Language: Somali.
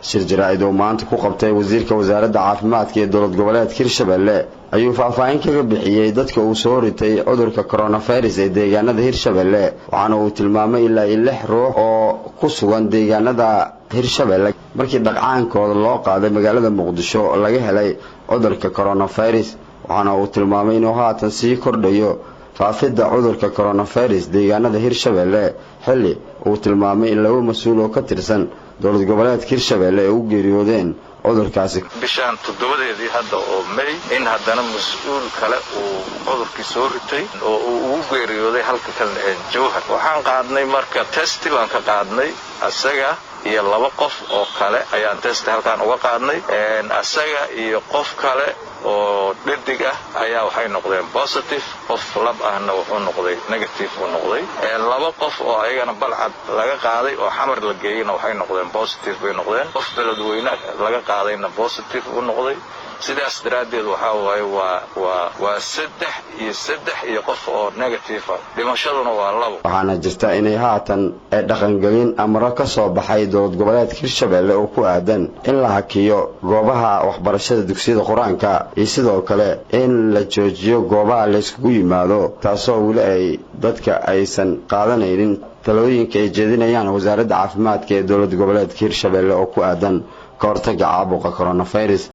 shir jaraa'id oo maanta ku qabtay wasiirka wasaaradda caafimaadka ee dowlad goboleedka Hirshabelle ayuu faahfaahin kaga bixiyay dadka uu soo ritay cudurka coronavirus ee deegaanada Hirshabelle waxaana uu tilmaamay ilaa 6 ruux oo ku sugan deegaanada Hirshabelle markii dhaqaankooda loo qaaday magaalada Muqdisho laga helay cudurka coronavirus waxaana uu tilmaamay inuu haatan sii kordhayo faafidda cudurka coronavirus deegaanada Hirshabelle xilli uu tilmaamay in laba mas'uul oo ka tirsan dowlad goboleedka Hirshabelle ay u geeriyoodeen cudurkaasi bishaan 7deedii hadda oo May in haddana mas'uul kale uu cudurkii soo ritay oo uu geeriyooday halka kale ee Jowhar waxaan qaadnay marka test baan ka qaadnay asaga iyo 2 qof oo kale ayaan test halkaan uga qaadnay asaga iyo qof kale oo dhidig ah ayaa waxay noqdeen positive qof lab ahna wuxuu noqday negative uu noqday 2 qof oo ayagana balcad laga qaaday oo xamar la geeyay waxay noqdeen positive bay noqdeen qof beledweyne laga qaadayna positive uu noqday sidaas daraadeed waxa waaye waa 3 iyo qof oo negative ah dhimashaduna waa 2 waxaana jirta inay haatan ay dhaqangelin amro ka soo baxay dowlad goboleedka Hirshabelle oo ku aadan in la hakiyo goobaha waxbarashada dugsiyada Quraanka iyo sidoo kale in la joojiyo goobaha la isku yimaado taasoo wali ay dadka aysan qaadanaynin talooyinka ay jeedinayaan wasaaradda caafimaadka ee dowlad goboleedka Hirshabelle oo ku aadan ka hortagga caabuqa coronavirus